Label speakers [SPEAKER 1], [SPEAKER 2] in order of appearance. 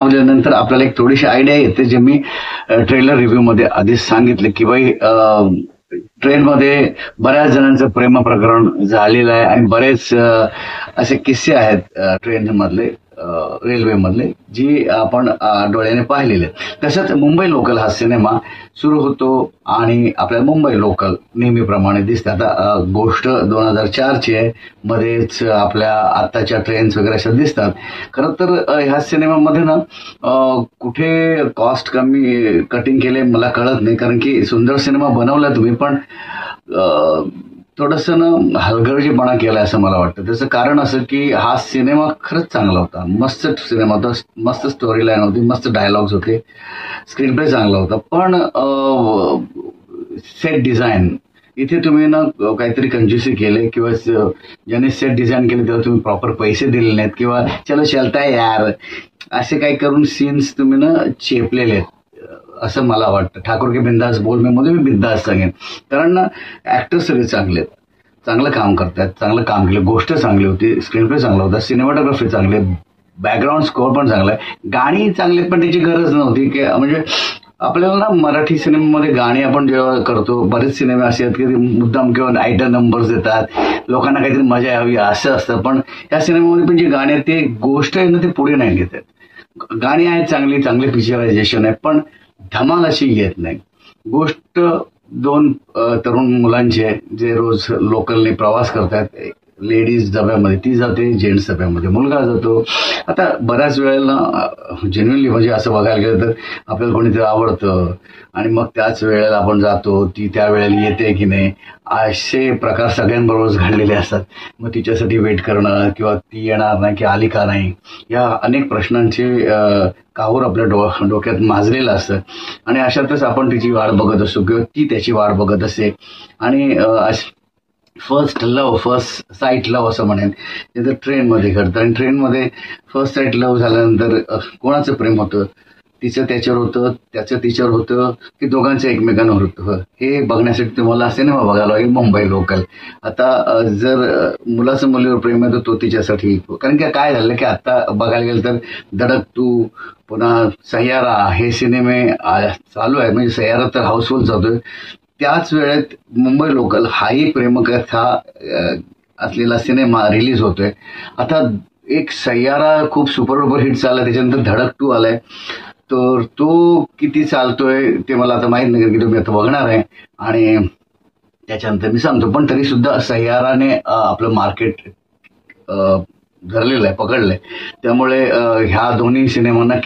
[SPEAKER 1] लावल्यानंतर आपल्याला एक थोडीशी आयडिया येते, जे मी ट्रेलर रिव्ह्यू मध्ये आधीच सांगितले, की भाई ट्रेनमध्ये बऱ्याच जणांचं प्रेम प्रकरण झालेलं आहे आणि बरेच असे किस्से आहेत ट्रेन मधले, रेल्वे मधले, जी आपण डोळ्याने पाहिलेले आहेत. तसंच मुंबई लोकल हा सिनेमा सुरू होतो आणि आपल्या मुंबई लोकल नेहमीप्रमाणे दिसते. आता गोष्ट 2004ची आहे, मध्येच आपल्या आत्ताच्या ट्रेन्स वगैरे अशा दिसतात. खरं तर ह्या सिनेमामध्ये ना कुठे कॉस्ट कमी कटिंग केले मला कळत नाही, कारण की सुंदर सिनेमा बनवला तुम्ही, पण थोडस ना हलगर्जीपणा केलाय असं मला वाटतं. त्याचं कारण असं की हा सिनेमा खरंच चांगला होता, मस्त सिनेमा होता, मस्त स्टोरी लाईन होती, मस्त डायलॉग्स होते, स्क्रीन प्ले चांगला होता. पण सेट डिझाईन इथे तुम्ही ना काहीतरी कंजूसी केले, किंवा ज्याने सेट डिझाईन केले त्याला तुम्ही प्रॉपर पैसे दिले नाहीत, किंवा चलो चलताय यार असे काही करून सीन्स तुम्ही ना चेपलेले आहेत असं मला वाटतं. ठाकूर के बिंदास बोल मी मध्ये मी बिंदास सांगेन, कारण ना ऍक्टर्स सगळे चांगले आहेत, चांगलं काम करतात, चांगलं काम केलं, गोष्ट चांगली होती, स्क्रीन प्ले चांगला होता, सिनेमाटोग्राफी चांगली, बॅकग्राऊंड स्कोअर पण चांगला आहे, गाणी चांगली, पण त्याची गरज नव्हती. की म्हणजे आपल्याला ना मराठी सिनेमामध्ये गाणी आपण जेव्हा करतो, बरेच सिनेमे असे आहेत की ते मुद्दाम किंवा आयटम नंबर्स देतात, लोकांना काहीतरी मजा यावी असं असतं. पण या सिनेमामध्ये पण जी गाणी आहेत ते गोष्ट आहे ना ते पुढे नाही घेत आहेत. गाणी आहेत चांगली, चांगले पिक्चरायझेशन आहे, पण धमाल अशी येत नाही. गोष्ट दोन तरुण मुलांची आहे, जे रोज लोकलने प्रवास करतात. लेडीज डब्यामध्ये ती जाते, जेंट्स डब्यामध्ये मुलगा जातो. आता बऱ्याच वेळेला जेन्युअनली म्हणजे असं बघायला गेलं तर आपल्याला कोणीतरी आवडतं आणि मग त्याच वेळेला आपण जातो, ती त्या वेळेला येते की नाही असे प्रकार सगळ्यांबरोबरच घडलेले असतात. मग तिच्यासाठी वेट करणं, किंवा ती येणार नाही की आली का नाही, या अनेक प्रश्नांचे काहूर आपल्या डोक्यात माजलेलं असतं. आणि अशातच आपण तिची वाट बघत असतो, किंवा ती त्याची वाट बघत असते. आणि first love, first sight love असं म्हणेन, ते तर ट्रेनमध्ये घडतं. आणि ट्रेनमध्ये फर्स्ट साईट लव्ह झाल्यानंतर कोणाचं प्रेम होतं, तिचं त्याच्यावर होतं, त्याचं तिच्यावर होतं, की दोघांचं एकमेकांवर होतं, हे बघण्यासाठी तुम्हाला सिनेमा बघायला लागेल मुंबई लोकल. आता जर मुलाचं मुलीवर प्रेम आहे तर तो तिच्यासाठी, कारण की काय झालं की आता बघायला गेलं तर धडक 2, पुन्हा सह्यारा हे सिनेमे चालू आहे. म्हणजे सह्यारा तर हाऊसफुल जातोय, त्याच वेळेत मुंबई लोकल हाही प्रेमकथा असलेला सिनेमा रिलीज होतोय. आता एक सह्यारा खूप सुपर डुपर हिट चाललाय, त्याच्यानंतर धडक 2 आलाय, तर तो किती चालतोय ते मला आता माहित नाही, की तुम्ही आता बघणार आहे आणि त्याच्यानंतर मी सांगतो. पण तरी सुद्धा सह्याराने आपलं मार्केट धरलेलं आहे, पकडलंय. त्यामुळे ह्या दोन्ही सिनेमांना